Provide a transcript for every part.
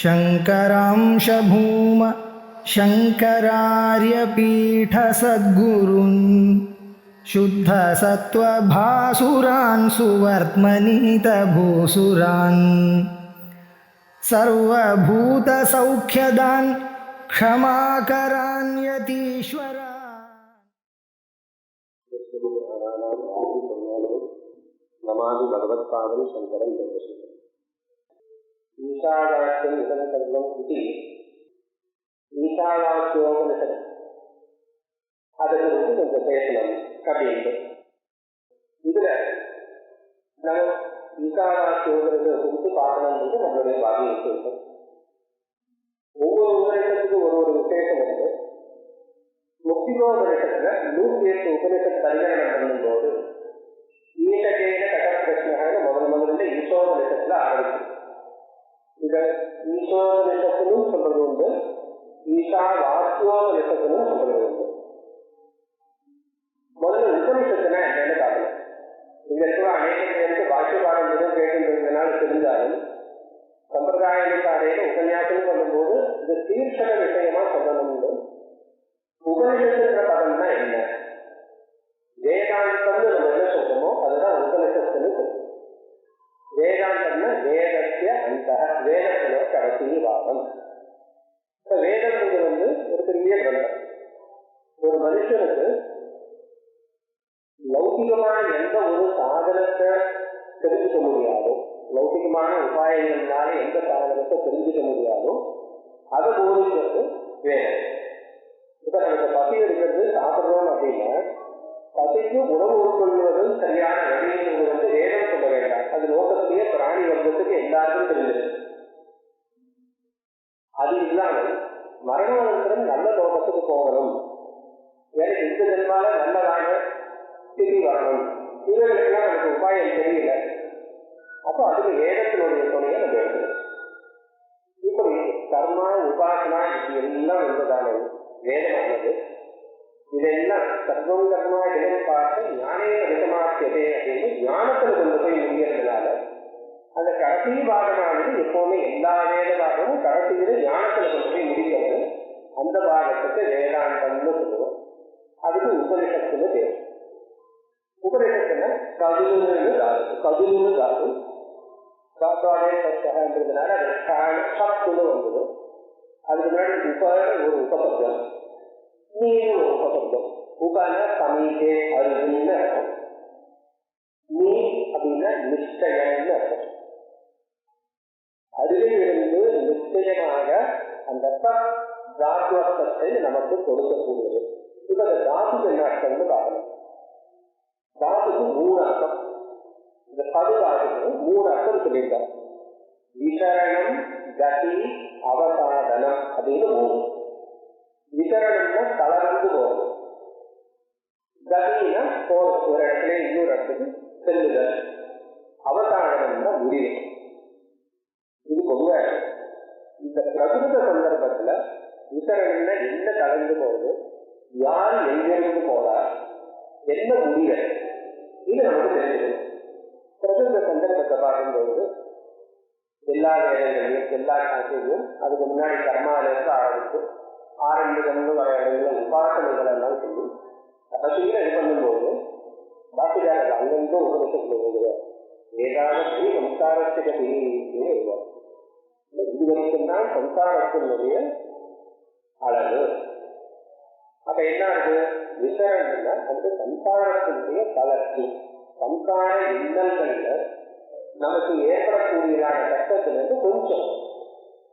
शङ्करांश भूम शङ्करार्यपीठसद्गुरून् शुद्धसत्त्वभासुरान् सुवर्त्मनीतभूसुरान् सर्वभूतसौख्यदान् क्षमाकरान् यतीश्वरान्। नमामि भगवत्पादं शङ्करं जगदीशं ईशावास्यम् इदं सर्वम् इति ईशावास्योपनिषत् ಅದರ ಬಗ್ಗೆ கொஞ்சம் பேசணும் அப்படின்னு இதுல நம்ம ஈசாவாஸ்யோபனிஷத்தை குறித்து பார்க்கணும்ன்றது நம்மளுடைய பாதி விசேஷம். ஒவ்வொரு உபநிஷத்துக்கும் ஒரு ஒரு விசேஷம் உண்டு. முக்கியோபனிஷத்துல 108 உபனிஷத் பரிகரணம் பண்ணும்போது ஈசகேன கடப்பிரஷ்னகான முதல்ல ஈசோபனிஷத்துல ஆரம்பிச்சு இத ஈசோபனிஷத்துன்னு சொல்றது உண்டு, ஈசாவாஸ்யோபனிஷத்துன்னு சொல்றது உண்டு. முதல்ல உபனிஷத்துனா என்னன்னு பார்க்கணும். இங்க இருக்கிற அநேக பேருக்கு பாஷ்யபாடம் எதுவும் கேட்டுன்றதுனால தெரிஞ்சாலும் சம்பிரதாயக்காரையில உபன்யாசம் சொல்லும்போது இது தீர்ஷக விஷயமா சொல்லணும்னு உபனிஷத்துன்ற பதம்னா என்ன, வேதாந்தம்னு நம்ம என்ன சொல்றோமோ அதுதான் உபனிஷத்துன்னு சொல்றோம். வேதாந்தம்னா வேதத்திய அந்த வேதத்தில கடைசி வாதம். வேதம் ஒரு பெரிய கிரந்தம். ஒரு மனுஷனுக்கு லௌகிகமான எந்த ஒரு சாதனத்தை தெரிஞ்சுக்க முடியாதோ, லௌகிகமான உபாயங்கள்னால எந்த சாதனத்தை தெரிஞ்சுக்க முடியாதோ அதை போதிக்கிறது வேதம். இப்ப நமக்கு பசி எடுக்கிறது சாப்பிடுறோம் அப்படின்னா பசிக்கு உணவு உட்கொள்வது சரியான வழிங்கிறது வேதம் சொல்ல வேண்டாம். அது லோகத்திலேயே பிராணி வர்க்கத்துக்கு எல்லாருக்கும் தெரிஞ்சது. அது இல்லாமல் மரணானந்தரம் நல்ல லோகத்துக்கு போகணும், வேற இந்த ஜென்மால நல்லதான திதி வரணும், இவர்களுக்கெல்லாம் நமக்கு உபாயம் தெரியல. அப்போ அதுக்கு வேதத்தினுடைய துணையை நம்ம எடுக்கணும். இப்படி கர்மா உபாசனா இது எல்லாம் வந்ததான வேதமானது. இதெல்லாம் சர்வம் கர்மா இடம் பார்த்து ஞானே அதிகமாக்கியதே அப்படின்னு ஞானத்தில் கொண்டு போய் முடியறதுனால அந்த கடைசி பாகமானது எப்பவுமே எல்லா வேத பாகமும் கடைசியில ஞானத்தில் கொண்டு போய் முடிக்கிறது. அந்த பாகத்துக்கு வேதாந்தம்னு சொல்லுவோம். அதுக்கு உபனிஷத்துன்னு பேர். உபனிஷத்துல கதுன்னு தாது, கதுன்னு தாது காத்தாலே சத்தகன்றதுனால சத்துன்னு வந்தது. அதுக்கு முன்னாடி ஒரு உபசப்தம், நீன்னு ஒரு உபசப்தம். உபன சமீபே அருகுன்னு அர்த்தம். நீ அப்படின்னா நிச்சயம்னு அர்த்தம். அருகிலிருந்து நிச்சயமாக அந்த தாத்வத்தை நமக்கு கொடுக்கக்கூடியது. இப்ப அந்த தாத்துக்கு என்ன அர்த்தம்னு பார்க்கணும். தாத்துக்கு 3 அர்த்தம். இந்த பதுவாத்துக்கு 3 அர்த்தம் சொல்லியிருக்காங்க. விசரணம், கதி, அவசாதனம் அப்படின்னு 3. விசரணம்னா தளர்ந்து போறது, கதினா போறது, ஒரு இடத்துல இன்னொரு இடத்துக்கு செல்லுதல், அவசாதனம்னா முடிவு. இது பொதுவாக இந்த பிரகிருத சந்தர்ப்பத்துல விசரணம்னா என்ன கலந்து போகுது, யார் எங்கிருந்து போறார், என்ன முடிவு, இது நமக்கு தெரிஞ்சுக்கணும். பிரகிருத சந்தர்ப்பத்தை பார்க்கும்போது எல்லா வேலைகளையும் எல்லா காட்சியும் அதுக்கு முன்னாடி கர்மாவிலிருந்து ஆரம்பித்து ஆரம்பிதம்னு வர இடங்களில் உபாசனைகள் எல்லாம் சொல்லி கடைசியில் இது பண்ணும்போது பாக்கியாளர்கள் அங்கெங்க உபனிஷத்துல எழுதுவார். வேதாந்தி சம்சாரத்துக்கு பிரிவுன்னு எழுதுவார். இது வரைக்கும் தான் சம்சாரத்தினுடைய அளவு. அப்ப என்ன ஆகுது, விசரம்னா அந்த சம்சாரத்தினுடைய தளர்ச்சி, சம்சார இன்னல்கள்ல நமக்கு ஏற்படக்கூடியதான கஷ்டத்திலிருந்து கொஞ்சம்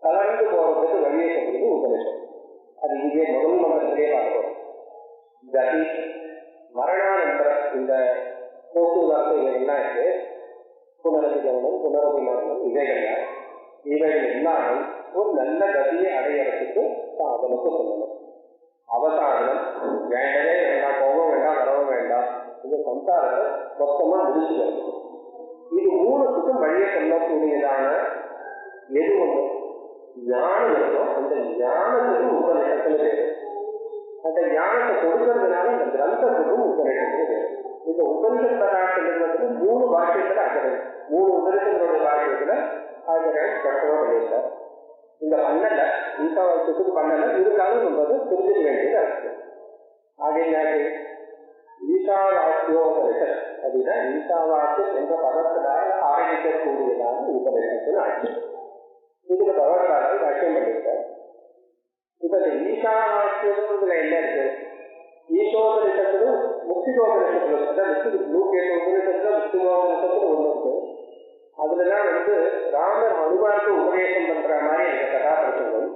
கலந்து போறதுக்கு வழியை சொல்றது உபனிஷம். அது இங்கே முதல் மந்திரத்திலே பார்க்கிறோம். கதி, மரணானந்தரம், இந்த போக்குவரத்து இவைகள்லாம் இருக்கு. புனரபிகரணம், புனரபிமானம், இவைகள் எல்லாமே ஒரு நல்ல கதியை அடையறதுக்கு சாதனத்தை சொல்லணும். அவசானம் வேண்டவே வேண்டாம், போகவும் வேண்டாம், வரவும் வேண்டாம், இந்த சம்சாரத்தை மொத்தமா முடிச்சுக்கிறது. இது 3த்துக்கும் வழியை சொல்லக்கூடியதான எது ஒன்று ஞானம் இருக்கும். அந்த ஞானத்துக்கு உபநிஷத்துன்னு பேரு. அந்த ஞானத்தை கொடுக்கறதுனால இந்த கிரந்தத்துக்கும் உபநிஷத்துன்னு பேரு. இந்த உபனிஷத் பதார்த்தங்கிறது 3 பாஷ்யத்துல அக்கறை, 3 உபனிஷத்துடைய பாஷ்யத்துல ஆச்சரியம் கட்டணம் பண்ணியிருக்கார். பண்ணல, ஈசா வாக்கியத்துக்கு பண்ணல, இருந்தாலும் நம்ம அதை புரிஞ்சுக்க வேண்டியது இருக்கு. ஆகையினாலே ஈசாவாக்கியோபனிஷத் அப்படின்னா ஈசாவாக்கியம் என்ற பதத்தினால் ஆரம்பிக்கக்கூடியதான உபநிஷத்துன்னு ஆச்சு. இதுக்கு பகவத்பாதர் வாக்கியம் பண்ணியிருக்கார். இப்ப இந்த ஈசாவாக்கியத்துல என்ன இருக்கு? ஈசோபனிஷத்துல முக்திகோபனிஷத்துல உபநிஷத்துல முக்திகோபனிஷத்துல ஒண்ணு இருக்கு. அதுலதான் ராமர் அனுமானுக்கு உபதேசம் பண்ற மாதிரி அந்த கதாபிரசங்கம்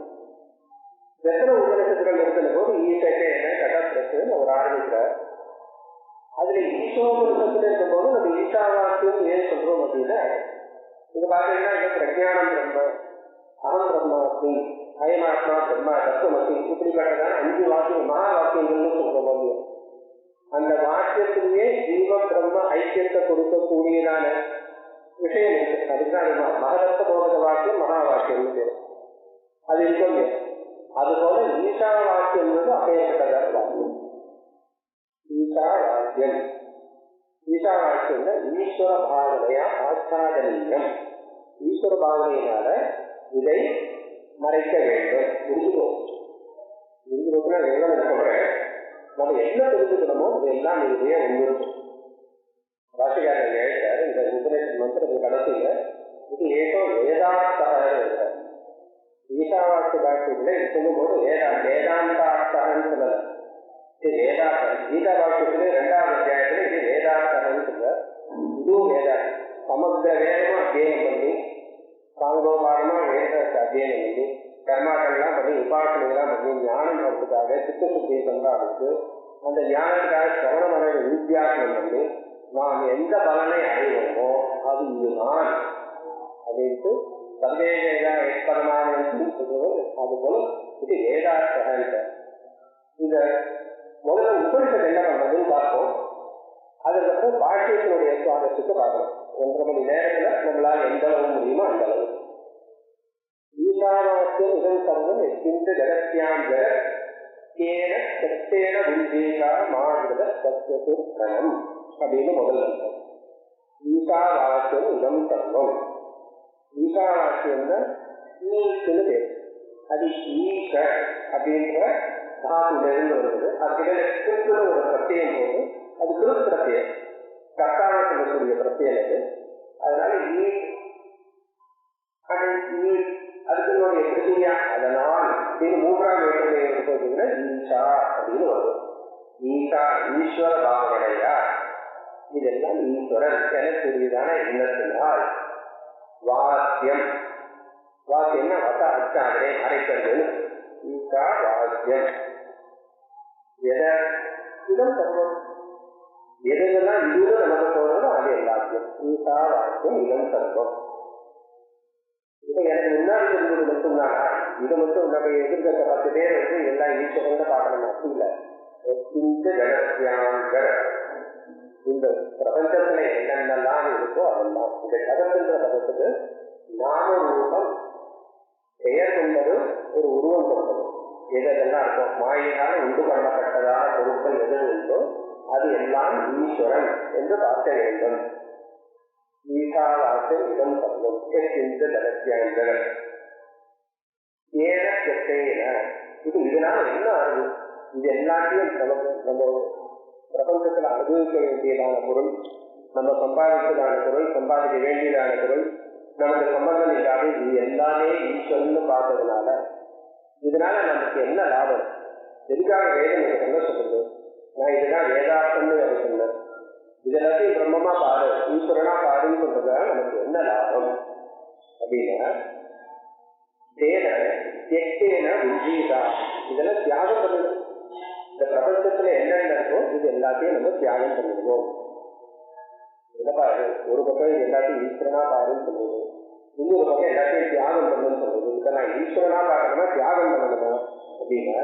எத்தனை உபநிஷத்துகள் இருக்கிற போது ஈசைக்கு என்ன கதாபிரசன்னு அவர் ஆரம்பிக்கிறார். அதுல ஈசோபனிஷத்துல இருக்கும்போது நம்ம ஈசாவாக்கியம் ஏன் சொல்றோம் அப்படின்னா, இது பாத்தீங்கன்னா பிரஜானம் பிரம்ம, அகம் பிரம்மாஸ்மி, அயமாத்மா பிரம்மா தத்துவமசி, இப்படிப்பட்டதான 5 வாக்கியம் மகா வாக்கியங்கள்னு சொல்ற போது அந்த வாக்கியத்திலேயே ஜீவ பிரம்ம ஐக்கியத்தை கொடுக்கக்கூடியதான விஷயம் இருக்கு. அதுதான் மகதத்த போத வாக்கியம் மகா வாக்கியம் பேர். அது இருக்கும். அதுபோல ஈசா வாக்கியம் அப்பேற்பட்டதான வாக்கியம் ஈசா வாக்கியம். ஈசா வாக்கியம்னா ஈஸ்வர பாவனையா ஆச்சாதனீயம். ஈஸ்வர பாவனையினால இதை மறைக்க வேண்டும். முடிஞ்சுக்கோன்னா எவ்வளவு சொல்றேன், நம்ம என்ன தெரிஞ்சுக்கணுமோ இதெல்லாம் இதுவே ஒன்று. பாஷைக்காரர் எழுதுறாரு இந்த உபநிஷத் மந்திரத்தை கடைசியில இது ஏதோ வேதாந்தகன்னு இருக்காரு. ஈசாவாக்கிய பாஷைகளை சொல்லும்போது வேதாந்தார்த்தகன்னு சொல்லல, இது வேதாந்தம். கீதா வாக்கியத்திலே 2வது அத்தியாயத்துல இது வேதாந்தகன்னு சொல்ற. இதுவும் வேதாந்தம். சமஸ்த வேதமா அத்தியனம் பண்ணி சாங்கோபாரமா வேதத்தை அத்தியனம் பண்ணி கர்மாக்கள்லாம் பண்ணி உபாசனைகள்லாம் பண்ணி ஞானம் வர்றதுக்காக சித்தசுத்தியை சம்பாதித்து அந்த ஞானத்துக்காக சிரவணமான வித்தியாசனம் பண்ணி நாம் எந்த பலனை அடைவோமோ அது இதுதான் அப்படின்ட்டு சந்தேக ஏற்பதமான அது போல இது வேதார்த்த. இந்த முதல்ல உபனிஷத்து என்ன பண்றதுன்னு பார்ப்போம். அதுக்கப்புறம் பாஷ்யத்தினுடைய சுவாரஸ்யத்தை பார்க்கணும். 1.5 மணி நேரத்துல நம்மளால எந்த அளவு முடியுமோ அந்த அளவு. ஈசாவாக்கியம் இதன் சர்வம் எத்தின் ஜகத்யாம் ஜகத்தேன சத்தேன புஞ்சீகா மாநில சத்வசுக்கணம் அப்படின்னு முதல்ல இருக்கும். ஈசாவாக்கியம் இதம் சர்வம். ஈசாவாக்கியம்னா ஈக்குன்னு பேர். அது ஈச அப்படின்ற தாத்துலேருந்து வருது. அதுக்கிட்ட கிருத்துன்னு ஒரு பிரத்யம் போது அது கிருத் பிரத்யம், கர்த்தான சொல்லக்கூடிய பிரத்யம் அது. அதனால அதுக்குடைய கிருதியா அதனால் அப்படின்னு 3ஆம் வேற்றுமை பார்த்தீங்கன்னா ஈசா அப்படின்னு வரும். ஈசா ஈஸ்வர பாவனையா, இதெல்லாம் ஈஸ்வரன் எனக்கூடியதான எண்ணத்தினால். வாக்கியம், வாக்கியம்னா வச அச்சாதனை அரைக்கிறது. ஈசா வாக்கியம் இதம் சர்வம். எதெல்லாம் இதுல நமக்கு தோணுதோ அது எல்லாத்தையும் ஈசா வாக்கியம் இதம் சர்வம். இப்ப எனக்கு முன்னாடி இருந்தது மட்டும்தானா, இதை மட்டும் நம்ம எதிர்க்க 10 பேர் எல்லாம் ஈஸ்வரன் பார்க்கணும் அப்படி இல்லை. இந்த பிரபஞ்சத்துல என்னென்னலாம் இருக்கோ அதெல்லாம் இந்த ஜகத்துன்ற பதத்துக்கு நாம ரூபம் பெயர் கொண்டது, ஒரு உருவம் கொண்டது. எதெல்லாம் இருக்கும் மாயினால உண்டு பண்ணப்பட்டதான பொருட்கள் எது உண்டோ அது எல்லாம் ஈஸ்வரன் என்று பார்க்க வேண்டும். ஈசாவாக்கியம் இதம் சர்வம் எத்தின் ஜகத்யாம் ஜகத் ஏன கெட்டேன. இதனால என்ன ஆகுது? இது எல்லாத்தையும் நமக்கு நம்ம பிரபஞ்சத்துல அனுபவிக்க வேண்டியதான பொருள், நம்ம சம்பாதித்ததான பொருள், சம்பாதிக்க வேண்டியதான பொருள், நமக்கு சம்பந்தம் இல்லாத இது எல்லாமே ஈஸ்வரன் பார்த்ததுனால இதனால நமக்கு என்ன லாபம்? எதுக்காக வேதம் எனக்கு என்ன சொல்றது? நான் இதுதான் வேதார்த்தம்னு வேற சொன்னேன். இதெல்லாத்தையும் பிரம்மமா பாரு, ஈஸ்வரனா பாருன்னு சொல்றதுனால நமக்கு என்ன லாபம் அப்படின்னா, இதெல்லாம் தியாகம் பண்ணணும். இந்த பிரபஞ்சத்துல என்னென்ன இருக்கோ இது எல்லாத்தையும் நம்ம தியாகம் பண்ணிடுவோம். என்ன பாரு, ஒரு பக்கம் இது எல்லாத்தையும் ஈஸ்வரனா பாருன்னு சொல்லுது, இன்னொரு பக்கம் எல்லாத்தையும் தியாகம் பண்ணணும்னு சொல்லுது. இதை நான் ஈஸ்வரனா பார்க்கணும்னா தியாகம் பண்ணணுமா அப்படின்னா,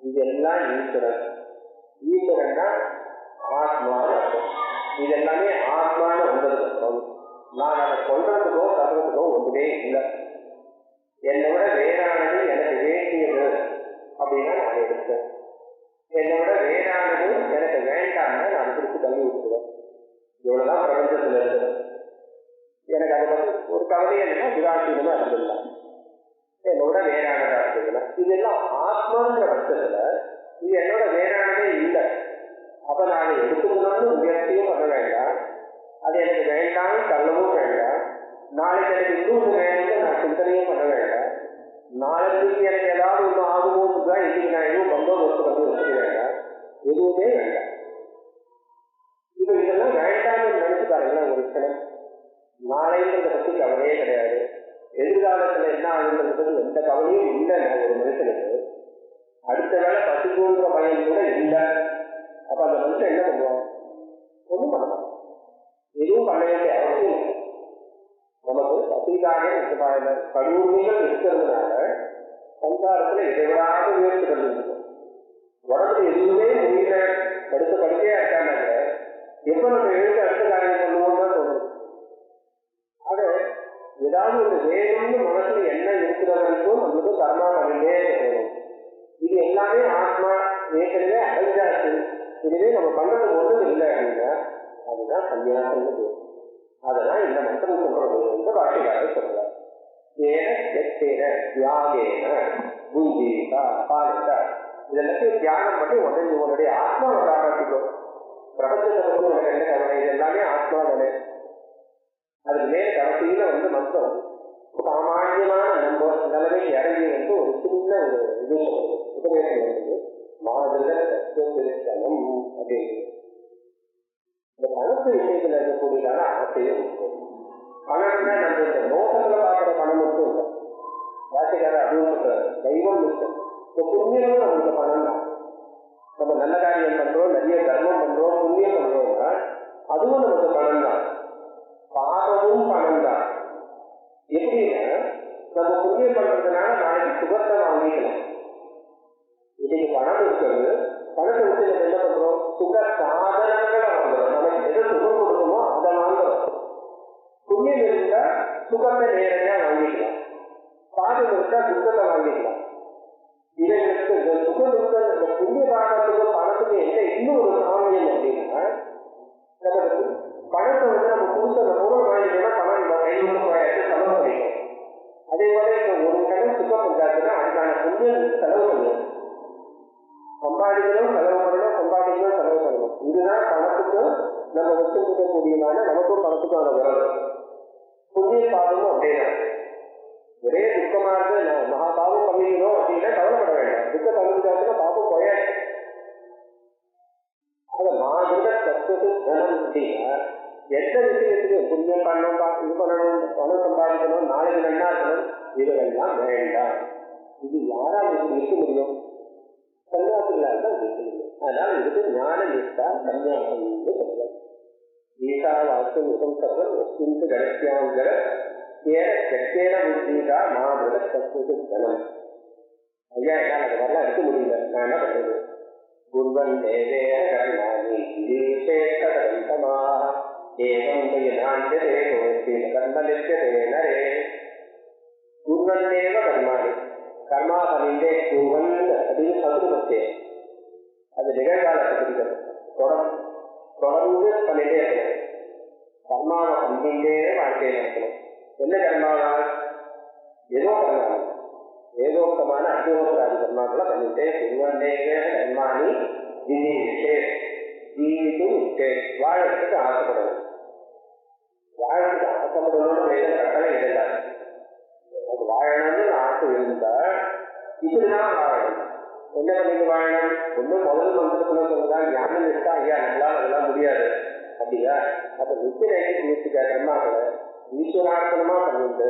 இதெல்லாம் ஈஸ்வரன். ஈஸ்வரன்னா ஆத்மான்னு அர்த்தம். இது எல்லாமே ஆத்மான்னு வந்ததுக்கு அப்புறம் நான் அதை கொள்றதுக்கோ தடுறதுக்கோ ஒன்றுமே இல்லை. என்னை விட வேறானது எனக்கு வேண்டியது அப்படின்னா நான் எடுத்தேன். என்னை விட வேறானது எனக்கு வேண்டாம்னா நான் பிடிச்சி தள்ளி விட்டுருவேன். இவ்வளவுதான் பிரபஞ்சத்துல இருக்கு. எனக்கு அதை பற்றி ஒரு கவலையை இல்லைன்னா விராட்சியமா இருந்துடலாம். என்னோட வேறானதா இருக்குதுன்னா இதெல்லாம் ஆத்மாங்கிற பட்சத்துல இது என்னோட வேறானதே இல்லை. அப்ப நான் எடுத்துக்கணும்னு முயற்சியும் பண்ண வேண்டாம், அது எனக்கு வேண்டாம்னு தள்ளவும் வேண்டாம், நாளைக்கு எனக்கு இன்னொன்று வேணும்னு நான் சிந்தனையும் பண்ண வேண்டாம், நாளைக்கு எனக்கு ஏதாவது ஒன்று ஆகும்போது தான் இன்னைக்கு நான் எதுவும் பந்தோபஸ்து பண்ணி வச்சுக்க வேண்டாம், எதுவுமே வேண்டாம். இப்போ இதெல்லாம் வேண்டாம்னு நினைச்சு பாருங்களேன். ஒரு சில நாளைன்றத பற்றி கவலையே கிடையாது, எதிர்காலத்துல என்ன ஆகுன்றது எந்த கவலையும் இல்லை. ஒரு மனுஷனுக்கு அடுத்த வேலை பசிக்குன்ற பயம் கூட இல்லை. அப்ப அந்த மனுஷன் என்ன பண்ணுவான்? ஒன்றும் பண்ணலாம், எதுவும் பண்ண வேண்டிய அவசியம் இல்லை. நமக்கு பசிக்காக கடுமைகள் இருக்கிறதுனால சம்சாரத்துல எதைவிடாத முயற்சி பண்ணிருக்கோம். உடம்புல எதுவுமே முடியல, படுத்த படுக்கையா இருக்காங்க, எப்ப நம்ம எழுந்து அடுத்த காரியம் பண்ணுவோம்னு தான் தோணும். ஆக ஏதாவது ஒரு வேணும்னு மனசுல என்ன இருக்கிற வரைக்கும் நம்மளுக்கு கர்மா பண்ணிட்டே இருக்கணும். இது எல்லாமே ஆத்மா ஏற்கனவே அடைஞ்சாச்சு, இதுவே நம்ம பண்றது ஒன்றும் இல்லை அப்படின்னா அதுதான் சன்னியாசம். அதெல்லாம் இந்த மந்திரம் சொல்றது வந்து பாஷைக்காரர் சொல்றார். ஏன எத்தேன தியாகேன புஞ்சீகா பாலிட்டா இதெல்லாத்தையும் தியாகம் பண்ணி உடனே உன்னுடைய ஆத்மாவை காப்பாற்றிக்கும். பிரபஞ்சத்தை பற்றி உனக்கு என்ன கவலை? இது எல்லாமே ஆத்மா தானே. அதுக்கு மேல கடைசியில வந்து மந்திரம் சாமான்யமான நம்ம நிலைமைக்கு இறங்கி வந்து ஒரு சின்ன ஒரு இது உபதேசம் வந்து மாதிரி திருத்தனம் அப்படிங்கிறது. இந்த பணத்து விஷயத்துல இருக்கக்கூடியதான ஆசையும் பணம்னா நம்ம இந்த நோக்கத்துல பார்க்குற பணம் மட்டும் இல்லை. வாசிக்கார அதுவும் சொல்றாரு, தெய்வம் இருக்கும். இப்போ புண்ணியமும் நம்மளுக்கு பணம் தான். நம்ம நல்ல காரியம் பண்றோம், நிறைய தர்மம் பண்றோம், புண்ணியம் பண்றோம்னா அதுவும் நமக்கு பணம் தான். பாவமும் பணம் தான். எப்படின்னா நம்ம புண்ணியம் பண்றதுனால நாளைக்கு சுகத்தை வாங்கிக்கலாம். இன்னைக்கு பணம் இருக்கிறது, பணத்தை வச்சு நம்ம என்ன பண்றோம்? சுக சாதனங்களை வாங்குறோம். நமக்கு எதை சுகம் கொடுக்கணுமோ அதை வாங்குறோம். புண்ணியம் இருந்தா சுகத்தை நேரடியா வாங்கிக்கலாம், பாதம் இருந்தா துக்கத்தை வாங்கிக்கலாம். இதைக்கு இந்த சுக துக்க இந்த புண்ணிய காரணத்துக்கு பணத்துக்கு என்ன இன்னும் ஒரு சாமியம் அப்படின்னா, நமக்கு பணத்தை வந்து நம்ம புதுசு அந்த பொருள் வாங்கிட்டோம்னா பணம் நம்ம கையில் போயாச்சு செலவு பண்ணிக்கும். அதே போல இப்போ ஒரு கடன் சுகம் உண்டாச்சுன்னா அதுக்கான புண்ணியம் செலவு பண்ணணும். சம்பாதிக்கணும், செலவு பண்ணணும், சம்பாதிக்கணும், செலவு பண்ணணும். இதுதான் பணத்துக்கும் நம்ம வச்சுக்கக்கூடியதான நமக்கும் பணத்துக்கான உறவு. புண்ணிய பாவமும் அப்படிதான். ஒரே துக்கமா இருக்கு, மகா பாவம் பண்ணிக்கணும் அப்படின்னா கவலைப்பட வேண்டாம். துக்கம் தகுந்தாச்சுன்னா பாவம் போயாச்சு. அதை மாதிரி தத்துவத்து தனம் அப்படின்னா எந்த விஷயத்துக்கு புண்ணியம் பண்ணணும், இது பண்ணணும், பணம் சம்பாதிக்கணும், நாளைக்கு நன்னா இருக்கணும், இதுவெல்லாம் வேண்டாம். இது யாரால் இருக்க முடியும்? சன்னியாசிகளால் தான் இருக்க முடியும். அதனால இதுக்கு ஞான நிஷ்டா சன்னியாசம் சொல்லுவாங்க. கீதா வாக்கு முகம் சர்வம் ஒஸ்திந்து கடைசியாங்கிற சக்தேன புத்திகா மாமிருத தத்துவத்து தனம். ஐயா என்னால் அது மாதிரிலாம் இருக்க முடியல, நான் என்ன பண்றது? குர்வன் தேவே கர்மாணி விசேஷமா ஏகம் நான்கே கர்மலிச்சதே நரே. குர்வன் தேவ கர்மாணி கர்மா பண்ணிண்டே குர்வன் அப்படின்னு சதுர்மத்தே, அது நிகழ்காலத்துக்கு தொடர்ந்து பண்ணிட்டே இருக்கணும். கர்மாவை பண்ணிட்டே வாழ்க்கையை நடத்தணும். என்ன கர்மாவா? ஏதோ கர்மா, ஏதோக்கமான அத்தியோகராதி கர்மாக்களை பண்ணிட்டே குர்வந்தேவே கர்மாணி ஜீவிஷே ஜீவித்து வாழறதுக்கு ஆசைப்படணும். வாழறதுக்கு ஆசைப்படணும்னு வேத கட்டளை இல்லை. அது வாழணும்னு ஆசை இருந்தா இப்படிதான் வாழணும். என்ன பண்ணிட்டு வாழணும்? ஒன்றும் முதல் மந்திரத்துல சொல்லுதா ஞான நிஷ்டா. ஐயா நம்மளால அதெல்லாம் முடியாது அப்படியா? அப்ப நித்திரைக்கு முயற்சிக்க கர்மாக்களை ஈஸ்வரார்ப்பணமா பண்ணிட்டு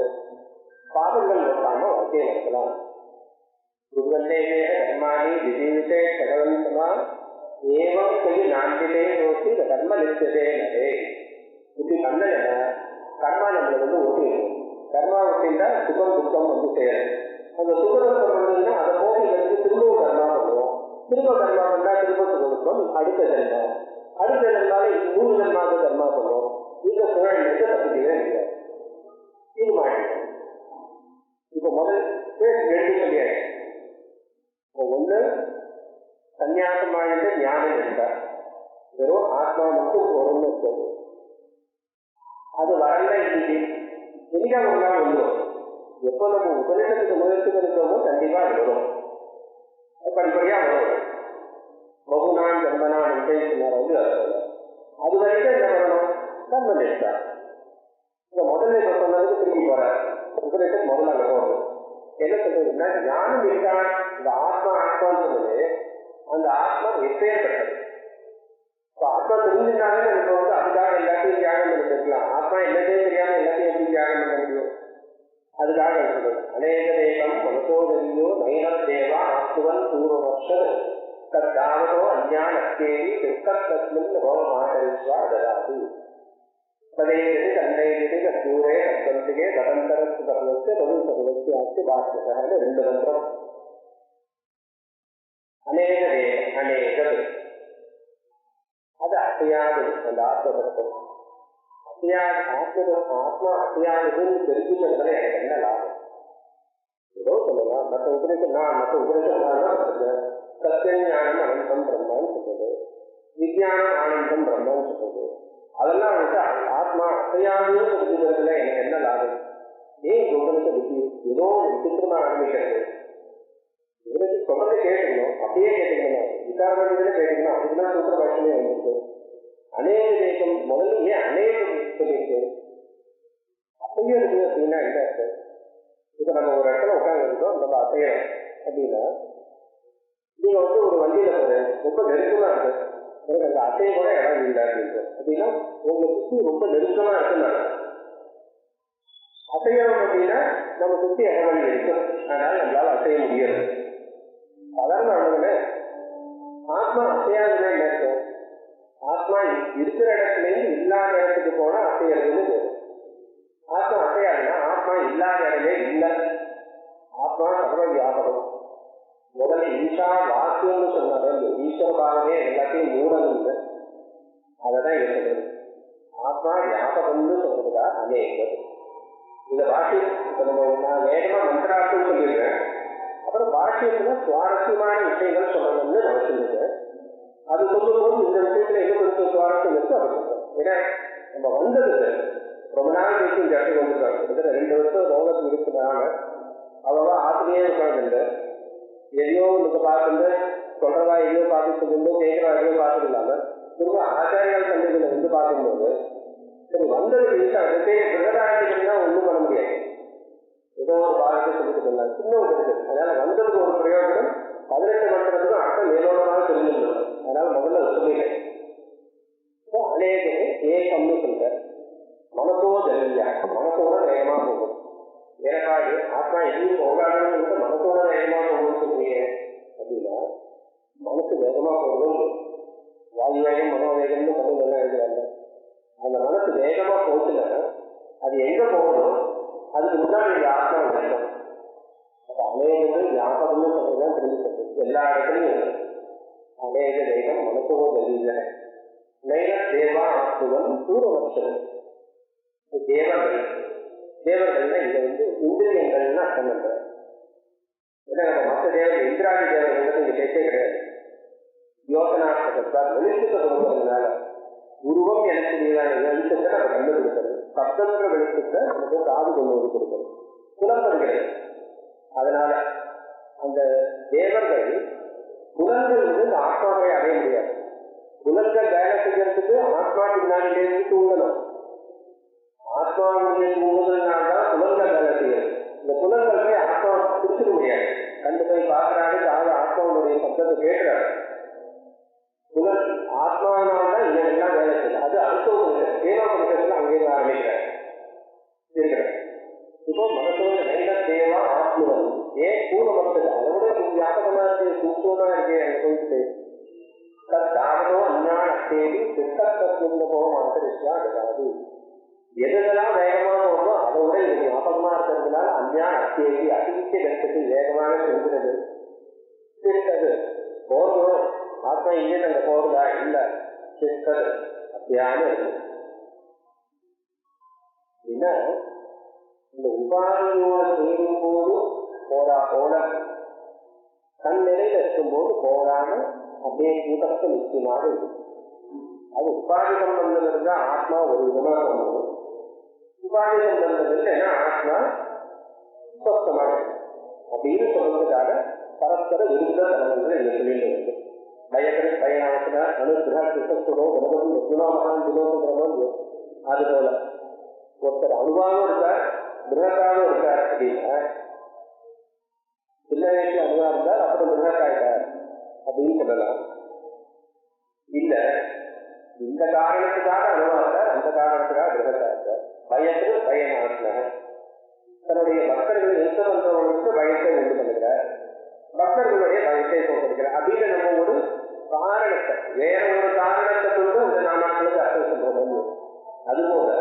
பாவங்கள் நோக்காம வாழ்க்கையை நடத்தலாம். குருவந்தேவே கர்மாணி விஜீவித்தே சகவந்தமா ஏவம் சொல்லி நான்கிலே நோக்கி இந்த கர்ம நிச்சயதே நரே. இப்படி பண்ணலைன்னா கர்மா நம்மளை வந்து ஒட்டிடும். கர்மா ஒட்டினா சுகம் துக்கம் வந்து சேரும். அந்த சுகதுக்கம் வந்ததுன்னா அதை போட்டி எடுத்து திரும்ப கர்மா பண்ணுவோம். திரும்ப கர்மா பண்ணா திரும்ப சுகதுக்கம், அடுத்த ஜென்மம், அடுத்த ஜென்மால 3 ஜென்மாவுக்கு கர்மா பண்ணுவோம். இந்த சூழலுக்கு தப்பிக்கவே முடியாது. இது மாட்டேன். இப்ப முதல் 2 சொல்லியாச்சு. ஒண்ணு சன்னியாசம் ஆகிட்டு ஞானம் இருந்தா வெறும் ஆத்மா மட்டும் பொருள்னு சொல்லுவோம். அது வரல இன்னைக்கு எங்க ஒரு நாள் வந்துடும். எப்போ நம்ம உபநிஷத்துக்கு முயற்சி இருக்கிறோமோ கண்டிப்பா அது வரும். படிப்படியா வரும். பகுநான் ஜன்மனான் சொன்னார் வந்து அது வரைக்கும் என்ன பண்ணணும்? கர்ம நிஷ்டா. இந்த முதல்ல இப்ப சொன்னதுக்கு திரும்பி போற உபநிஷத்து முதல்ல அங்க போகணும். என்ன சொல்றதுன்னா, ஞானம் இருக்கான் இந்த ஆத்மா ஆத்மான்னு சொன்னது, அந்த ஆத்மா எப்பேற்பட்டது. ஆத்மா தெரிஞ்சுட்டாலே நம்ம வந்து அதுக்காக எல்லாத்தையும் தியாகம் பண்ணி இருக்கலாம். ஆத்மா என்னதே தெரியாம எல்லாத்தையும் எப்படி தியாகம் பண்ண முடியும்? அதுக்காக சொல்றது அநேக தேவம் மனசோதரியோ நயனம் தேவா ஆத்துவன் பூர்வமர்ஷன் தத்தாவதோ அஞ்ஞானத்தேவி திருக்கத்தஸ்மின் நோமாட்டரிஸ்வா ததாது ததையது தன்னையது தூரே தத்தந்திகே ததந்தரத்து சர்வஸ்ய தது சர்வஸ்ய ஆட்சி பாஷ்யகர்னு 2 மந்திரம். அநேக தேவம் அநேகது அது அசையாது. அந்த ஆத்மதத்துவம் அசையாது. ஆத்மா அசையாதுன்னு தெரிஞ்சுக்கிறதுல எனக்கு என்ன லாபம்? ஏதோ சொல்லலாம். மற்ற உபநிஷம் சத்தியஞானம் அனந்தம் பிரம்மான்னு சொல்றது, விஞ்ஞானம் ஆனந்தம் பிரம்மான்னு சொல்றது, அதெல்லாம் வந்து ஆத்மா அசையாதுன்னு தெரிஞ்சுக்கிறதுல எனக்கு என்ன லாபம்? ஏன் உபநிஷ புத்தி ஏதோ விசித்திரமா ஆரம்பிக்கிறது? இவருக்கு சொல்றதை கேட்கணும், அப்படியே கேட்டுக்கணும், விசாரணை கேட்டுக்கணும். அதுக்குதான் சூத்திர பாஷையே வந்துருக்கு. அநேக தேசம் முதல்ல ஏன் அநேக சொல்லியிருக்கு? அப்படியே இருக்கு அப்படின்னா என்ன அர்த்தம்? இப்ப நம்ம ஒரு இடத்துல உட்காந்துருக்கோம், நம்ம அசையணும் அப்படின்னா, நீங்க வந்து ஒரு வண்டியில போறேன், ரொம்ப நெருக்கமா இருக்கு, எனக்கு அந்த அசைய கூட இடம் இல்லை அப்படின்னு அப்படின்னா உங்களை சுத்தி ரொம்ப நெருக்கமா இருக்குன்னா அசையணும் அப்படின்னா நம்ம சுத்தி இடங்கள் இருக்கும், அதனால நம்மளால அசைய முடியாது. சாதாரண அணுகுன்னு ஆத்மா அசையாதுன்னா என்ன இருக்கும்? ஆத்மா இருக்கிற இடத்துல இருந்து இல்லாத இடத்துக்கு போனா அசைகிறதுன்னு போகும். ஆத்மா அசையாதுன்னா ஆத்மா இல்லாத இடமே இல்லை. ஆத்மா சர்வ வியாபகம். முதல்ல ஈஷா வாக்கியம்னு சொன்னாங்க. ஈஸ்வரபாகவே எல்லாத்தையும் மூடணுங்க. அதான் இருக்கிறது. ஆத்மா வியாபகம்னு சொல்றதா அநேகம். இந்த பாஷ்யம் இப்ப நம்ம நான் வேகமா மந்திரார்த்தம் சொல்லியிருக்கேன். அப்புறம் பாஷ்யத்துல சுவாரஸ்யமான விஷயங்கள் சொல்லணும்னு நான் சொல்லியிருக்கேன். அது சொல்லும்போது இந்த விஷயத்துல எது கொடுத்த சுவாரஸ்யம் இருக்கு அதை சொல்றேன். ஏன்னா நம்ம வந்தது ரொம்ப நாள் கழிச்சு இந்த இடத்துக்கு வந்துருக்காங்க. 2 வருஷம் ரோகத்தில் இருக்கிறதுனால அவ்வளவா ஆசிரியே உட்காந்து எதையோ நீங்க பார்த்துட்டு சொல்றதா எதையோ பார்த்துட்டு இருந்தோ கேட்கறா எதையோ பார்த்துட்டு இல்லாம திரும்ப ஆச்சாரியால் சந்தைகளை வந்து பார்க்கும்போது சரி வந்தது பிரகடாயத்துக்குன்னா ஒன்றும் பண்ண முடியாது. ஏதோ ஒரு பாடத்தை சொல்லிட்டு இருந்தாங்க, சின்ன ஒரு இருக்குது. அதனால வந்ததுக்கு ஒரு பிரயோஜனம் 18 மந்திரத்துக்கும் அர்த்தம் மேலோடமாக தெரிஞ்சுக்கணும். அதனால முதல்ல சொல்லிடுறேன். அநேகமே ஏகம்னு சொல்ற மனசோ ஜல்லியா, மனசோட வேகமா போகும். எனக்காக ஆத்மா எதையும் போகாதுன்னு சொல்லிட்டு மனசோட வேகமா போகும்னு சொல்றீங்க அப்படின்னா மனசு வேகமா போகும். வாயு வேகம் மனோவேகம்னு தமிழ் எழுதுறாங்க. அந்த மனசு வேகமா போச்சுன்னா அது எங்க போகணும்? அதுக்கு முன்னாடி ஆத்மா வேணும். அநேகங்கள் ஞாபகம்னு சொல்றதுதான் தெரிஞ்சுக்கிறது. எல்லா இடத்துலையும் அநேக தெய்வம் மனசோட ஜல்லிய நைன தேவா ஆத்மன் பூர்வபக்ஷம். தேவர்கள்னா இங்க வந்து இந்திரியங்கள்னு அர்த்தம் பண்ற. ஏன்னா நம்ம மற்ற தேவர்கள் இந்திராதி தேவர்கள் இங்க பேசே கிடையாது. யோசனாத்மகத்தால் வெளிச்சத்தை கொடுக்கறதுனால உருவம் எனக்கு வெளிச்சத்தை நம்ம கண்டுபிடிக்கிறது, சப்தன்ற வெளிச்சத்தை நமக்கு காது கொண்டு வந்து கொடுக்கறது புலப்படுகிறது. அதனால அந்த தேவர்கள் புலன்கள் வந்து இந்த ஆத்மாவை அடைய முடியாது. புலன்கள் வேலை செய்யறதுக்கு ஆத்மா பின்னாடியிலேருந்து தூங்கணும். ஆத்மாவுடைய தூங்குதல்னால்தான் புலன்கள் வேலை செய்யறது. இந்த புலன்கள் போய் ஆத்மா பிடிச்சிட முடியாது. கண்டு போய் பார்க்கறாரு, காது ஆத்மாவுடைய சப்தத்தை கேட்கிறாரு. புலன் ஆத்மாவினால்தான் இதெல்லாம் வேலை செய்யும். அது அடுத்த ஒரு தேவாபுரத்துல அங்கே ஆரம்பிக்கிறார். இப்போ மனசோட நைன தேவா ஆத்மவன் ஏன் பூர்வபக்ஷம் அதை விட வியாபகமா இருக்கு, சூப்பமா இருக்கு. அங்க போயிட்டு தாவதோ அஞ்ஞான தேடி சித்தத்திலிருந்து போக மாத்திருச்சா கிடையாது. எதுலாம் வேகமா போகணும் அதை விட இது ஞாபகமா இருக்கிறதுனால அஞ்ஞான தேடி அதிக கருத்துக்கு வேகமாக செல்கிறது. சித்தது போகணும். ஆத்மா இங்கே அங்க போகுதா? இல்ல, சித்தது அப்படியான இருக்கு. அப்படின்னா இந்த உபாதியோட செய்யும் போது போல தன் நிலையில இருக்கும்போது போகாம அப்படியே கூட்டத்தை நிச்சயமாக இருக்கு. அது உபாதி சம்பந்தம் இருந்தா ஆத்மா ஒரு விதமா சம்பந்தம். உபாதி சம்பந்தம் இல்லைன்னா ஆத்மா ஸ்வஸ்தமான அப்படின்னு சொல்றதுக்காக பரஸ்பர விருத்த தர்மங்கள் இந்த சொல்லிட்டு இருக்கு. பயக்கரை பயனாவத்துல அனுகிரக கிருஷ்ணோ கணபதி குணாமகான் வினோதோ அது போல ஒருத்தர் அணுவாகவும் இருக்கார், மிருகத்தாகவும் இருக்கார் அப்படின்னா சின்ன வயசுல அணுவா இருந்தார், அப்புறம் மிருகத்தாயிட்டார் அப்படின்னு சொல்லலாம். இல்ல இந்த காரணத்துக்காக அணுவா இருக்கார், அந்த காரணத்துக்காக மிருகத்தா இருக்கார். பயத்துல பயனாவத்துல தன்னுடைய பக்தர்கள் நிறுத்த பண்றவங்களுக்கு பயத்தை உண்டு பண்ணுகிறார், பக்தர்களுடைய பயத்தை போக்குகிறார் அப்படின்னு நம்ம ஒரு காரணத்தை வேற ஒரு காரணத்தை கொண்டு அந்த நாமாக்களுக்கு அர்த்தம் சொல்றது. அதுபோல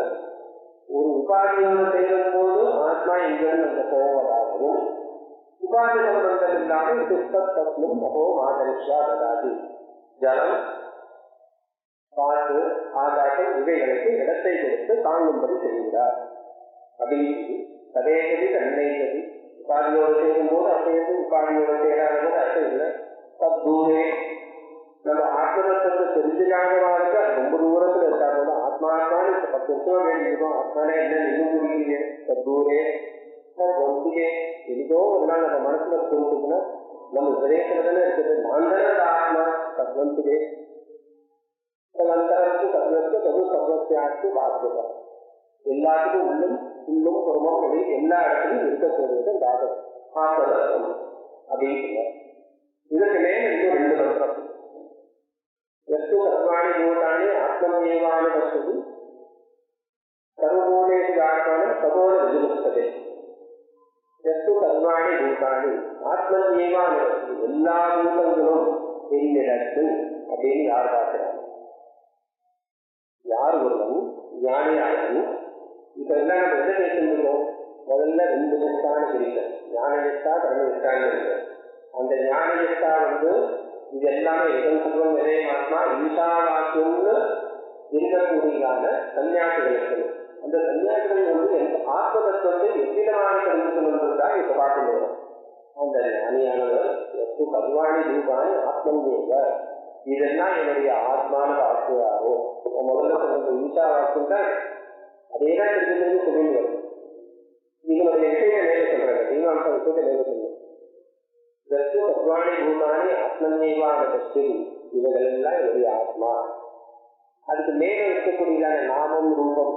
ஒரு உபாதியோடு செய்யும் போது ஆத்மா எங்கிருந்து அந்த போவதாகவும் உபாதி சம்பந்தம் இல்லாமல் சுத்தத்துவம் மகோ மாதரிஷா ததாதி ஜலம் காற்று ஆகாசம் இவைகளுக்கு இடத்தை கொடுத்து தாங்கும்படி செய்கிறார் அப்படின்னு கதையகதி தன்னைகதி உபாதியோடு செய்யும் போது அசையது, உபாதியோடு செய்யாத போது அசை இல்லை. தூரே நம்ம ஆத்மதத்தை தெரிஞ்சுக்காக வாழ்க்கை அது ரொம்ப தூரத்துல இருக்கா போது ஆத்மாத்மான்னு இப்ப 10 வருஷம் வேண்டியிருக்கோம். ஆத்மானே என்ன இன்னும் புரியுது தூரே ஒன்றுகே எதுக்கோ ஒரு நாள் நம்ம மனசுல தோணுச்சுன்னா நம்ம விதேசத்துல தானே இருக்குது. நான் தானே ஆத்மா தத்வந்துகே தந்தரத்து தத்வத்து தது தத்வத்தியாச்சு வாக்குதா எல்லாத்துக்கும் உள்ளும் குடும்பம் வெளி எல்லா இடத்துலையும் இருக்கக்கூடியது இந்த ஆத்மதத்துவம் அப்படின்னு. இதுக்கு மேல இன்னும் 2 மந்திரம். எஸ்து சர்வாணி பூதானி ஆத்மன்யேவானு பசுது சர்வபூதேஷு ஆத்மானம் சதோன விமுக்ததே. எஸ்து சர்வாணி பூதானி ஆத்மன்யேவானு பசுது எல்லா பூதங்களும் என்னிடத்தில் அப்படின்னு யார் பார்க்கிறார்? யார் ஒருவன் ஞானியானவன். இதெல்லாம் நம்ம எதை பேசிருந்தோம்? முதல்ல 2 நிஷ்டான பிரித்தல், ஞான நிஷ்டா கர்ம நிஷ்டான்னு இருக்கு. அந்த ஞான நிஷ்டா இது எல்லாமே எதன் சொல்வம் விதயமாத்மா ஈசாவாக்கியம்னு இருக்கக்கூடியதான சன்னியாசிகளுக்கு. அந்த சன்னியாசிகள் ஆத்மதத்துவத்தை எவ்விதமான கருத்துக்கொள்வதற்காக இப்ப பார்க்கணும். அந்த ஞானியானவர் எப்பு பகவானி ரூபானி ஆத்மன்யேவ இதெல்லாம் என்னுடைய ஆத்மான வாக்குவாரோ முதல்ல சொல்றது ஈசா வாக்குன்னு தான் அதேதான் திருப்பி சொல்லிட்டு வரும். இதனுடைய விஷயத்தை நேர சொல்றாங்க, மீமாம்சா விஷயத்தை நேர சொல்லுங்க. பகவானி பூதானி ஆத்மன்யேவான பஸ்தி இவைகள் எல்லாம் என்னுடைய ஆத்மா. அதுக்கு மேல இருக்கக்கூடியதான நாமம் ரூபம்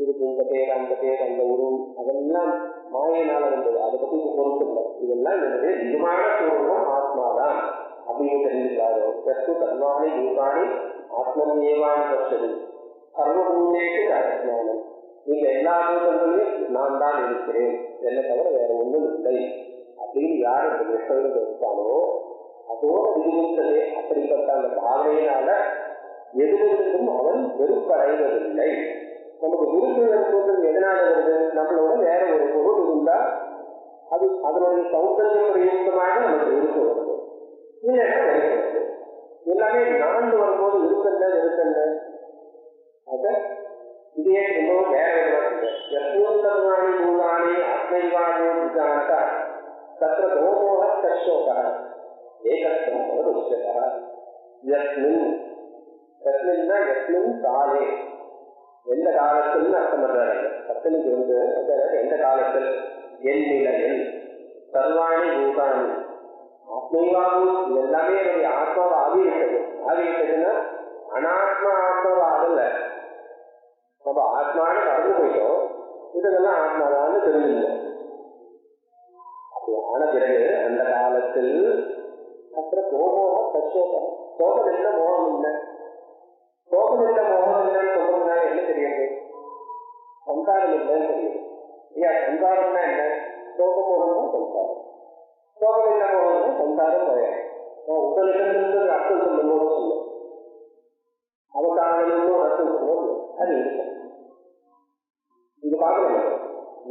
இதுக்கு இந்த பேர் அந்த பேர் அந்த உருவம் அதெல்லாம் மாயினால வந்தது, அதை பத்தி பொறுப்பு இல்லை. இதெல்லாம் என்னுடைய நிஜமான பூர்வம் ஆத்மாதான் அப்படின்னு தெரிஞ்சுக்காரு. பகவானி பூதானி ஆத்மன்யேவான பஸ்தி சர்வபூதேஷு அஜ்ஞானம். நீங்க எல்லா பூதங்களையும் நான் தான் இருக்கிறேன், என்ன தவிர வேற ஒன்றும் இல்லை அப்படின்னு யார் இந்த விஷயம் இருக்கானோ அதோட விதிமுத்ததே. அப்படிப்பட்ட அந்த பாவனையினால எதிர்க்கும் அவன் வெறுப்படைவதில்லை. நமக்கு விருப்பு வெறுப்புன்றது எதனால வருது? நம்மளோட வேற ஒரு பொருள் இருந்தா அது அதனுடைய சௌந்தரிய பிரயுக்தமாக நமக்கு விருப்பம் வருது, இல்லைன்னா வெறுப்பு வருது. எல்லாமே நான்கு வரும்போது விருப்பந்த வெறுப்பந்த அத இதே இன்னும் வேற எப்பூர்ணி பூதானி ஆத்மைவானோ விஜானதா தத்ர தோமோக கஷோகா ஏகத்வம் பரதுஷ்யதா யஸ்மின் யஸ்மின்னா யஸ்மின் காலே எந்த காலத்தில் அர்த்தம் பண்றாங்க. சத்தனுக்கு எந்த காலத்தில் என் நிலையில் சர்வாணி பூதானி ஆத்மைவானு எல்லாமே என்னுடைய ஆத்மாவை ஆகிவிட்டது. ஆகிவிட்டதுன்னா அனாத்மா ஆத்மாவை ஆகல, நம்ம ஆத்மானு கடந்து போயிட்டோம், இதெல்லாம் ஆத்மாவான்னு தெரிஞ்சுக்கணும். அப்படி ஆன பிறகு அந்த காலத்தில் அப்புறம் கோபோக கஷோகம் கோபம் இல்லை மோகம் இல்லை. கோபம் இல்லை மோகம் இல்லைன்னு சொல்றதுனால என்ன தெரியுது? சம்சாரம் இல்லைன்னு தெரியுது. ஐயா சம்சாரம்னா என்ன? கோபம் மோகம்னா சம்சாரம், கோபம் இல்லை மோகம்னா சம்சாரம் கிடையாது. உபனிஷத்து அர்த்தம் சொல்லும்போது சொல்லும், அவகாரணம்னு அர்த்தம் சொல்லும்போது அது இருக்கும். இது பார்க்கணும்.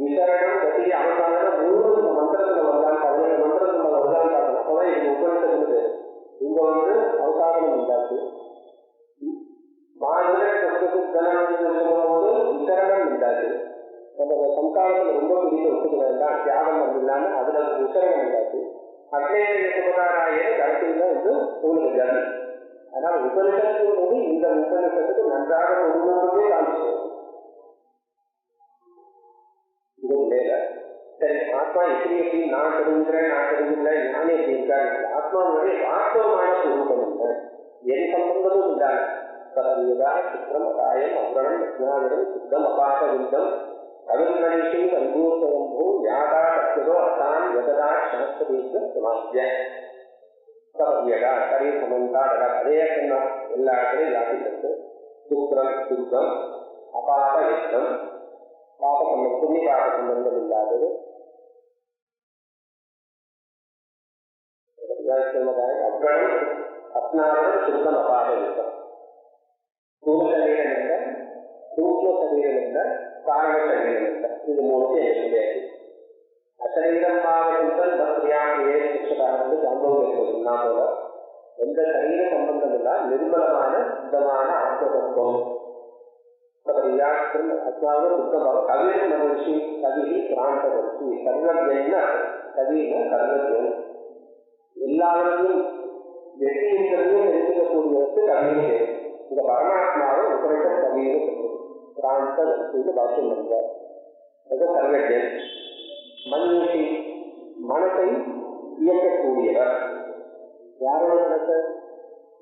விசரணம் கட்டி அவகாரணம் 3 மந்திரத்துல வந்தால் 17 மந்திரத்துல வந்தால் பார்க்கணும். அப்பதான் இது உபனிஷத்து. இங்க அவகாரணம் உண்டாச்சு, மாதிரி சொல்லும்போது விசரணம் உண்டாச்சு. நம்ம சம்சாரத்துல ரொம்ப பெரிய ஒத்துக்கிறது தான் தியாகம் இல்லாம அதுல விசரணம் உண்டாச்சு. அக்னேய கடைசியில் தான் உங்களுக்கு ஜனம். அதனால உபனிஷத்து போது இந்த உபனிஷத்துக்கு நன்றாக ஒன்றுமே காமிச்சு இது மேல சரி ஆத்மா எப்படி நான் தெரிஞ்சுக்கிறேன் நானே இருக்கேன். ஆத்மாவுடைய வாஸ்தவமான சுரூபம் இல்லை. என் சம்பந்தமும் உண்டான சதவீதா சுத்தம் அகாயம் அபரணம் விஜயானம் சுத்தம் அபாக விந்தம் கவிர்கணேஷி சங்கூசவம்பூ யாதா சத்யதோ அசான் யததா சமஸ்ததீக சமாத்திய சதவியடா கரி சமந்தாடா அதே சொன்னா எல்லா இடத்துலையும் யாத்திட்டு சுத்திரம் சுத்தம் அபாக யுத்தம் பாப சம்பந்தம் புண்ணிய பாப சம்பந்தம் இல்லாதது அபரணம் அஸ்நாதம் சுத்தம் அபாக யுத்தம் ஸ்தூல சரீரம் இல்லை, சூக்ஷ்ம சரீரம் இல்லை, காரண சரீரம் இல்லை. இது மூணுக்கு எனக்கு கிடையாது. அசரீரம் பாவங்கள் பக்தியாகியே சிக்ஷகாரந்து சம்பவம் ஏற்படும்னா போல எந்த சரீர சம்பந்தம் இல்லா நிர்மலமான சுத்தமான ஆத்மதத்துவம் அதாவது சுத்தமாக கவிதை மகிழ்ச்சி கவிதை பிராந்த மகிழ்ச்சி சர்வஜன்னா கவினா சர்வஜன் எல்லாவற்றையும் வெற்றியும் தெரிஞ்சுக்கக்கூடியவருக்கு கவிதை தேவை. இந்த பரமாத்மாவை உபரிஷம் கவியை பிராந்த இது பாஷ்யம் பண்றார். சர்வஜன் மனுஷி மனத்தை இயக்கக்கூடியவர். யாரோட மனசு?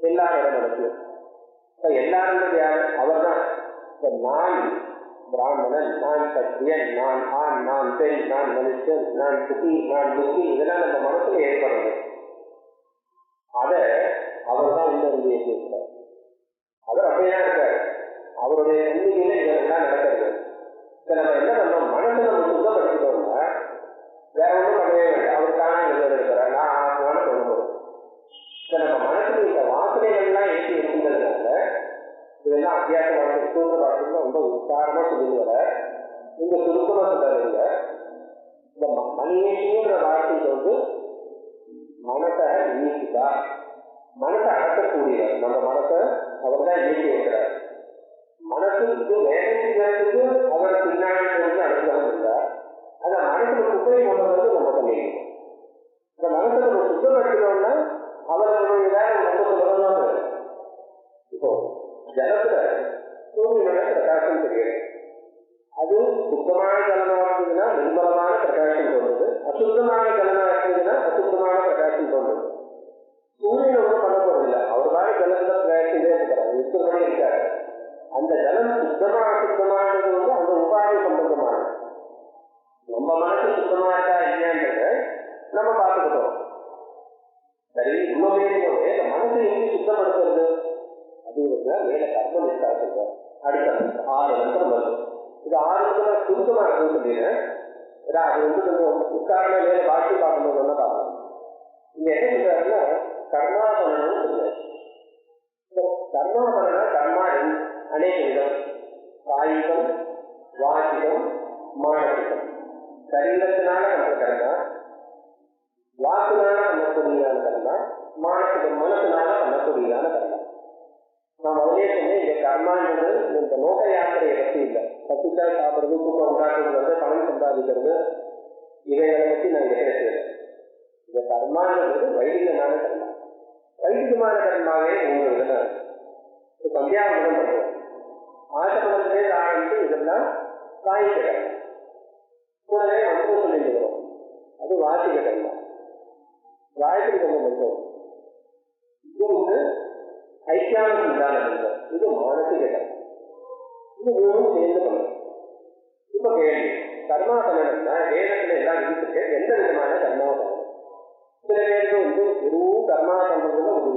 எல்லாரோட மனசு. எல்லாரும் யார்? அவர் தான். நான் பிராமணன், நான் சத்தியன், நான் ஆண், நான் பெண், நான் மனுஷன், நான் சுகி, நான் துக்கி, இதெல்லாம் நம்ம மனசுல ஏற்படுறது. அதை அவர் தான் உள்ள இருக்கிறார். அவர் அப்படியே இருக்காரு. அவருடைய நம்பிக்கையில இதெல்லாம் நடக்கிறது. நம்ம என்ன பண்ணோம்? மனசை நம்ம சுத்தப்படுத்திட்டோம்னா வேற ஒன்றும் பண்ணவே வேண்டாம். அவருக்கான நிலையில் இருக்கிறார். நான் ஆத்மான சொல்லப்படும். நம்ம மனசுல இந்த வாசனைகள்லாம் ஏற்றி இருக்கின்றதுனால இதெல்லாம் அத்தியாச வாழ்க்கை சூழ்நிலை வாழ்க்கையில் ரொம்ப விசாரமா சொல்லுங்கிற இந்த சுருக்கமா சொல்றதுங்க. இந்த மணியேன்ற வார்த்தைக்கு மனசை நீக்கிட்டா மனசை அடக்கக்கூடியவர். நம்ம மனசை அவர் தான் இயக்கி வைக்கிறார். மனசுக்கு வேலைக்கு அவர் பின்னாடி அனுபவம் இருந்தார். அந்த மனசுல குப்பை கொண்டு நம்ம பண்ணிக்கணும். இந்த மனசை நம்ம சுத்தப்படுத்தணும்னா அவர்களுடைய வேலை ரொம்ப சுலபமாக இருக்கு. இப்போ ஜலத்துல சூரியனோட பிரகாசம் தெரியாது. அது சுத்தமான ஜலமா இருந்ததுன்னா நிர்மலமான பிரகாசம் தோன்றுது. அசுத்தமான ஜலமா இருந்ததுன்னா அசுத்தமான பிரகாசம் தோன்றுது. சூரியன் ஒன்றும் பண்ண போறதில்லை. அவர் தான் ஜலத்துல பிரகாசிலே இருக்கிறார், நிச்சயப்படி இருக்காரு. அந்த ஜலம் சுத்தமா அசுத்தமானது அந்த உபாதி சம்பந்தமானது. நம்ம மனசு சுத்தமா இருக்கா இல்லையான்றத நம்ம பார்த்துக்கிட்டோம். சரி, இன்னொரு இந்த மனசை எப்படி சுத்தப்படுத்துறது? அது மேல கர்மம் இருக்காது. அடுத்த 6 மந்திரம் வருது. இது 6 மந்திரம் சுருக்கமா இருக்குன்னு சொல்லிடுறேன். அது கொஞ்சம் உட்கார்ந்த மேல பாக்கி பார்க்கணும்னு பார்க்கணும். இங்க என்ன சொல்றாருன்னா கர்மாபரணம் சொல்றாரு. கர்மாபரண கர்மா அநேக விதம். காயிகம், வாசிகம், மானசிகம். சரீரத்தினால நம்ம கர்மா, வாக்குனால பண்ணக்கூடியதான கர்மா, மானசிகம் மனசுனால பண்ணக்கூடியதான கர்மா. நான் முதலே சொன்னேன், இந்த கர்மான்றது இந்த லோக யாத்திரையை பற்றி இல்லை. பசுக்காய் சாப்பிடுறது, தூக்கம் உண்டாக்குறது, பணம் சம்பாதிக்கிறது, இவைகளை பற்றி நான் பேசுகிறேன். இந்த கர்மான்றது வைதிகமான கர்மா. வைதிகமான கர்மாவே 3 விதம். சந்தியாவதம் பண்ணுவோம். ஆசமனத்திலே ஆரம்பித்து இதெல்லாம் காய்க கர்மா. கூடவே மந்திரம் சொல்லிடுவோம். அது வாசிக கர்மா. காயத்ரி கர்மம் பண்ணுவோம். இது ஐக்கியானம் உண்டான கர்மம். இது மானசிக கர்மம். இது 3 சேர்ந்து பண்ணணும். இப்ப கேள்வி, கர்மா பண்ணணும்னா வேதத்துல எல்லாம் இருக்கு. எந்த விதமான கர்மா பண்ணணும்? சில பேருக்கு வெறும் கர்மா பண்றதுல ஒரு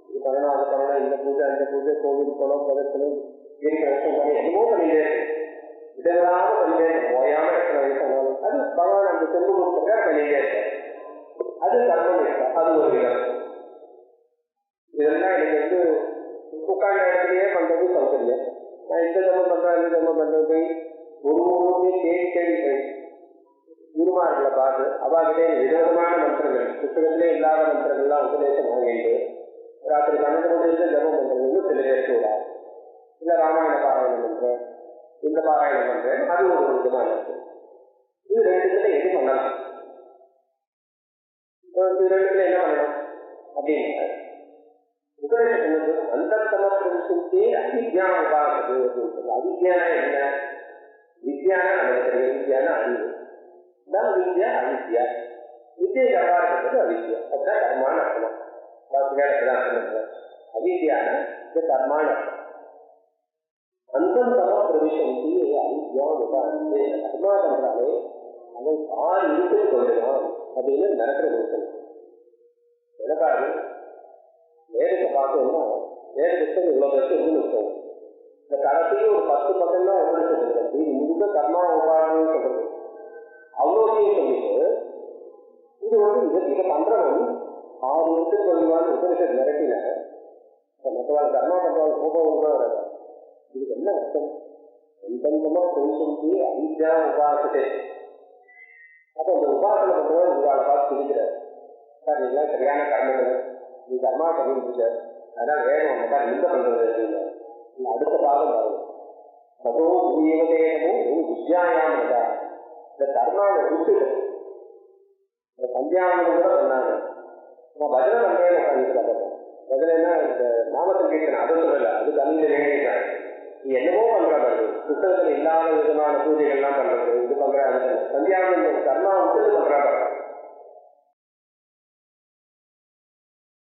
இது பண்ணணும், அது பண்ணணும், இந்த பூஜை அந்த பூஜை, கோவில் போனோம், பிரதட்சணம், என்னமோ பண்ணிட்டே இருக்கு. இதெல்லாம் பண்ணிட்டே ஓயாம எத்தனை வயசு ஆனாலும் அது பகவான் அந்த சென்று கொடுக்க பண்ணிட்டே இருக்கு. அது கர்மம் இருக்கு. அது ஒரு விதம். இதெல்லாம் எனக்கு உட்கார்ந்த இடத்துலயே பண்றது சௌகரியம். நான் இந்த தர்மம் பண்றேன், இந்த தர்மம் பண்றது ஒரு தேடி போய் குருமார்களை பார்த்து அவாகிட்டே விதவிதமான மந்திரங்கள், புத்தகத்திலே இல்லாத மந்திரங்கள்லாம் உபதேசம் வாங்கிட்டு ராத்திரி 12 மணிக்கு ஜபம் பண்றது சில பேருக்கு விடாது. இல்ல ராமாயண பாராயணம் பண்றேன், இந்த பாராயணம் பண்றேன், அது ஒரு விதமா இருக்கு. இது 2 எது பண்ணலாம்? இது 2 என்ன பண்ணணும் அப்படின்னு உபதேசம் அந்த சமர்ப்பி அவித்யான உபாசது அப்படின்னு சொல்லி. அவித்யான என்ன? வித்யான நமக்கு தெரியும். வித்யான அறிவு. தான் வித்யா அவித்யா. வித்தியை கர்மா இருக்கிறது அவித்யா. அதுதான் கர்மான்னு அர்த்தம். வேலைக்குதான் சொல்லுங்க. அவித்யான இது கர்மான்னு அர்த்தம். அந்தந்தமா பிரவேசம் அவித்யா உபாதி கர்மா பண்றாலே அவன் ஆறு இருக்கு கொள்ளலாம் அப்படின்னு நடக்கிற கொடுக்கணும். எனக்காக வேதத்தை பார்த்தோம்னா வேத புத்தகம் இவ்வளவு பேருக்கு இருந்து இருக்கும். இந்த கடைசியும் ஒரு 10 பக்கம் தான் உங்களுக்கு சொல்றது. இது முழுக்க கர்மா உபாதின்னு சொல்றது. அவ்வளோதையும் சொல்லிட்டு இது இதை பண்றவன் 6 வருஷம் கொள்வான்னு உபனிஷத் மிரட்டின மற்றவாள் கர்மா பண்றவாள் கோபம். இதுக்கு என்ன அர்த்தம்? எந்தமா கொஞ்சி அவித்யா உபாசத்தை. அப்போ அந்த உபாசனை பண்றவன் உங்களை பார்த்து பிடிக்கிறார். சார் இதெல்லாம் சரியான கர்மங்கள், நீ கர்மா பண்ணிட்டு அதெல்லாம் வேணும் நம்ம நிந்த பண்றது இல்லை. அடுத்த பாகம் பாருங்க. அதுவும் புதியவதேகமும் வித்யாயாம் இல்லா. இந்த கர்மாவை விட்டுட்டு இந்த பஞ்சாயத்து கூட பண்ணாங்க. நம்ம பஜனை பண்றேன்னு உட்காந்துருக்காங்க. பஜனைன்னா இந்த நாமத்தில் கேட்கணும், அதை சொல்லலை, அது தமிழில் வேண்டியிருக்காங்க. நீ என்னமோ பண்றாங்க, புத்தகத்தில் இல்லாத விதமான பூஜைகள்லாம் பண்றது, இது பண்ற அது சந்தியாவனம் கர்மா